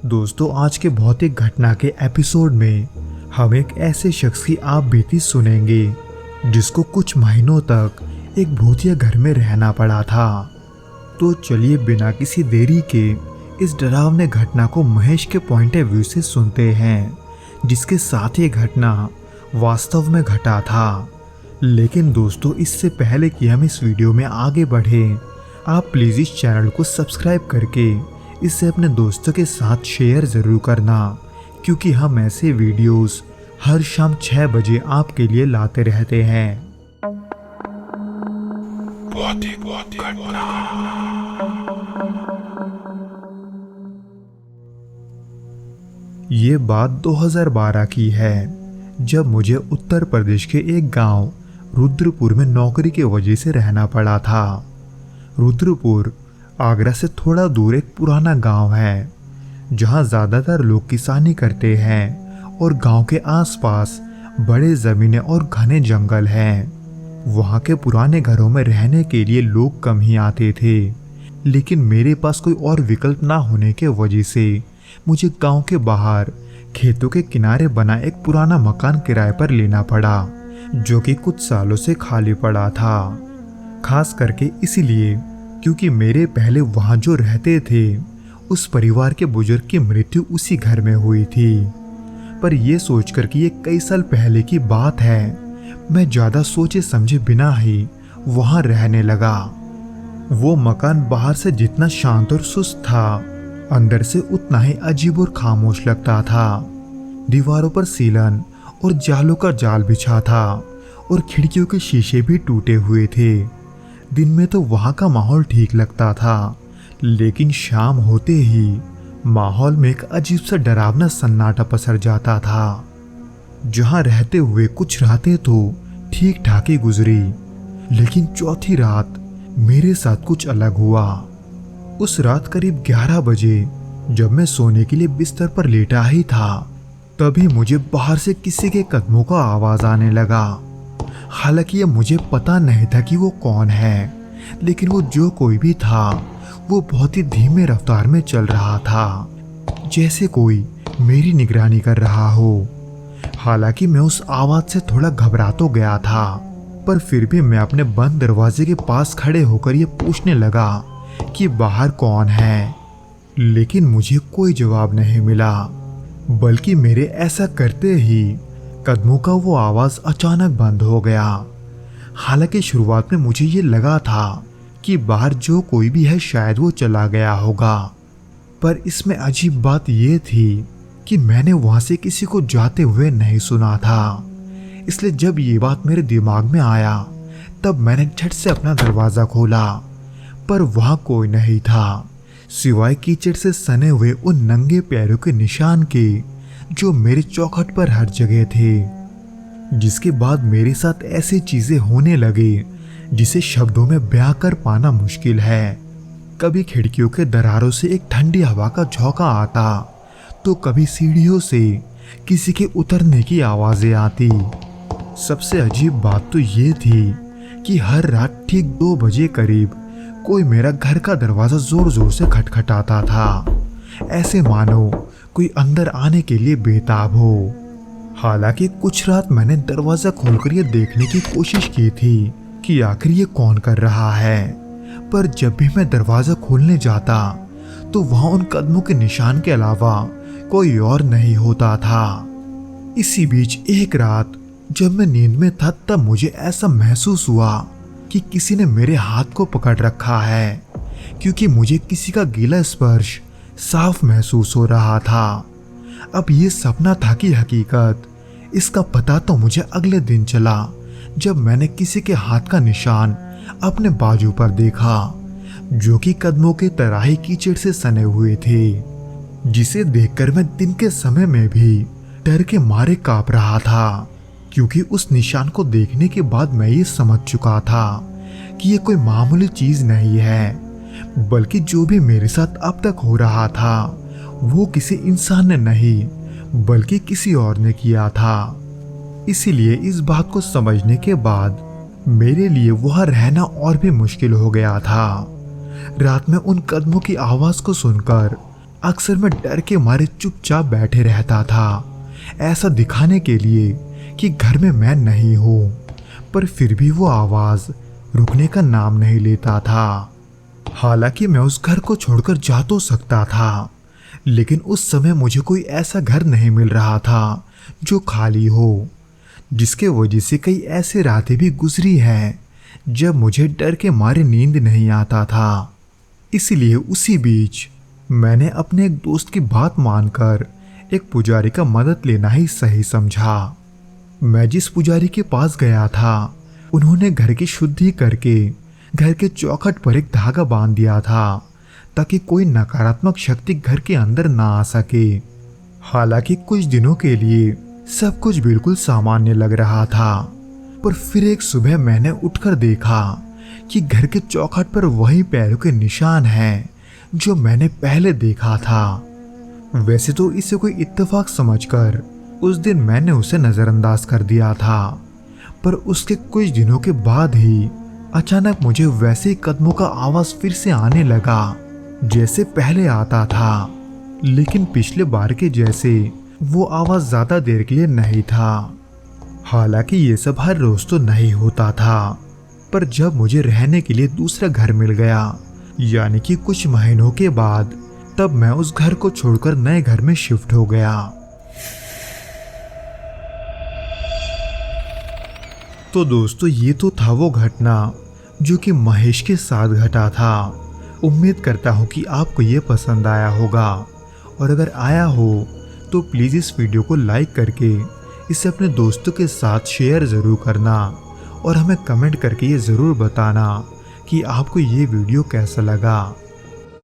दोस्तों, आज के भौतिक घटना के एपिसोड में हम एक ऐसे शख्स की आप बीती सुनेंगे जिसको कुछ महीनों तक एक भूतिया घर में रहना पड़ा था। तो चलिए बिना किसी देरी के इस डरावने घटना को महेश के पॉइंट ऑफ व्यू से सुनते हैं, जिसके साथ ये घटना वास्तव में घटा था। लेकिन दोस्तों, इससे पहले कि हम इस वीडियो में आगे बढ़ें, आप प्लीज़ इस चैनल को सब्सक्राइब करके इसे अपने दोस्तों के साथ शेयर ज़रूर करना, क्योंकि हम ऐसे वीडियोस हर शाम 6 बजे आपके लिए लाते रहते हैं। ये बात 2012 की है, जब मुझे उत्तर प्रदेश के एक गांव रुद्रपुर में नौकरी की वजह से रहना पड़ा था। रुद्रपुर आगरा से थोड़ा दूर एक पुराना गांव है, जहां ज़्यादातर लोग किसानी करते हैं और गांव के आसपास बड़े ज़मीनें और घने जंगल हैं। वहां के पुराने घरों में रहने के लिए लोग कम ही आते थे, लेकिन मेरे पास कोई और विकल्प ना होने के वजह से मुझे गांव के बाहर खेतों के किनारे बना एक पुराना मकान किराए पर लेना पड़ा, जो कि कुछ सालों से खाली पड़ा था। खास करके इसलिए क्योंकि मेरे पहले वहाँ जो रहते थे उस परिवार के बुजुर्ग की मृत्यु उसी घर में हुई थी। पर यह सोचकर कि ये कई साल पहले की बात है, मैं ज़्यादा सोचे समझे बिना ही वहाँ रहने लगा। वो मकान बाहर से जितना शांत और सुस्त था, अंदर से उतना ही अजीब और खामोश लगता था। दीवारों पर सीलन और जालों का जाल बिछा था और खिड़कियों के शीशे भी टूटे हुए थे। दिन में तो वहाँ का माहौल ठीक लगता था, लेकिन शाम होते ही माहौल में एक अजीब सा डरावना सन्नाटा पसर जाता था। जहाँ रहते हुए कुछ रातें तो ठीक ठाक ही गुजरी, लेकिन चौथी रात मेरे साथ कुछ अलग हुआ। उस रात करीब 11 बजे जब मैं सोने के लिए बिस्तर पर लेटा ही था, तभी मुझे बाहर से किसी के कदमों का आवाज आने लगा। हालांकि ये मुझे पता नहीं था कि वो कौन है, लेकिन वो जो कोई भी था वो बहुत ही धीमे रफ्तार में चल रहा था, जैसे कोई मेरी निगरानी कर रहा हो। हालांकि मैं उस आवाज से थोड़ा घबरा तो गया था, पर फिर भी मैं अपने बंद दरवाजे के पास खड़े होकर ये पूछने लगा कि बाहर कौन है, लेकिन मुझे कोई जवाब नहीं मिला। बल्कि मेरे ऐसा करते ही कदमों का वो आवाज अचानक बंद हो गया। हालांकि शुरुआत में मुझे ये लगा था कि बाहर जो कोई भी है शायद वो चला गया होगा, पर इसमें अजीब बात ये थी कि मैंने वहां से किसी को जाते हुए नहीं सुना था। इसलिए जब ये बात मेरे दिमाग में आया, तब मैंने झट से अपना दरवाजा खोला, पर वहां कोई नहीं था, सिवाय कीचड़ से सने हुए उन नंगे पैरों के निशान के जो मेरे चौखट पर हर जगह थे। जिसके बाद मेरे साथ ऐसी चीजें होने लगी जिसे शब्दों में बयां कर पाना मुश्किल है। कभी खिड़कियों के दरारों से एक ठंडी हवा का झोंका आता, तो कभी सीढ़ियों से किसी के उतरने की आवाजें आती। सबसे अजीब बात तो ये थी कि हर रात ठीक 2 बजे करीब कोई मेरा घर का दरवाजा जोर जोर से खटखटाता था, ऐसे मानो कोई अंदर आने के लिए बेताब हो। हालांकि कुछ रात मैंने दरवाजा खोलकर ये देखने की कोशिश की थी कि आखिर ये कौन कर रहा है, पर जब भी मैं दरवाजा खोलने जाता तो वहां उन कदमों के निशान के अलावा कोई और नहीं होता था। इसी बीच एक रात जब मैं नींद में था, तब मुझे ऐसा महसूस हुआ कि किसी ने मेरे हाथ को पकड़ रखा है, क्योंकि मुझे किसी का गीला स्पर्श साफ महसूस हो रहा था। अब ये सपना था कि हकीकत, इसका पता तो मुझे अगले दिन चला, जब मैंने किसी के हाथ का निशान अपने बाजू पर देखा, जो कि कदमों के तरह ही कीचड़ से सने हुए थे, जिसे देखकर मैं दिन के समय में भी डर के मारे कांप रहा था, क्योंकि उस निशान को देखने के बाद मैं ये समझ चुका था कि ये कोई मामूली चीज नहीं है, बल्कि जो भी मेरे साथ अब तक हो रहा था वो किसी इंसान ने नहीं बल्कि किसी और ने किया था। इसीलिए इस बात को समझने के बाद मेरे लिए वहां रहना और भी मुश्किल हो गया था। रात में उन कदमों की आवाज को सुनकर अक्सर मैं डर के मारे चुपचाप बैठे रहता था, ऐसा दिखाने के लिए कि घर में मैं नहीं हूं। पर फिर भी वो आवाज रुकने का नाम नहीं लेता था। हालांकि मैं उस घर को छोड़कर जा तो सकता था, लेकिन उस समय मुझे कोई ऐसा घर नहीं मिल रहा था जो खाली हो, जिसके वजह से कई ऐसे रातें भी गुजरी हैं जब मुझे डर के मारे नींद नहीं आता था। इसलिए उसी बीच मैंने अपने एक दोस्त की बात मानकर एक पुजारी का मदद लेना ही सही समझा। मैं जिस पुजारी के पास गया था, उन्होंने घर की शुद्धि करके घर के चौखट पर एक धागा बांध दिया था ताकि कोई नकारात्मक शक्ति घर के अंदर ना आ सके। हालांकि कुछ दिनों के लिए सब कुछ बिल्कुल सामान्य लग रहा था, पर फिर एक सुबह मैंने उठकर देखा कि घर के चौखट पर वही पैरों के निशान हैं जो मैंने पहले देखा था। वैसे तो इसे कोई इत्तेफाक समझकर उस दिन मैंने उसे नजरअंदाज कर दिया था, पर उसके कुछ दिनों के बाद ही अचानक मुझे वैसे ही कदमों का आवाज फिर से आने लगा जैसे पहले आता था, लेकिन पिछले बार के जैसे वो आवाज ज्यादा देर के लिए नहीं था। हालांकि ये सब हर रोज तो नहीं होता था, पर जब मुझे रहने के लिए दूसरा घर मिल गया, यानी कि कुछ महीनों के बाद, तब मैं उस घर को छोड़कर नए घर में शिफ्ट हो गया। तो दोस्तों, ये तो था वो घटना जो कि महेश के साथ घटा था। उम्मीद करता हूँ कि आपको ये पसंद आया होगा, और अगर आया हो तो प्लीज़ इस वीडियो को लाइक करके इसे अपने दोस्तों के साथ शेयर ज़रूर करना, और हमें कमेंट करके ये ज़रूर बताना कि आपको ये वीडियो कैसा लगा।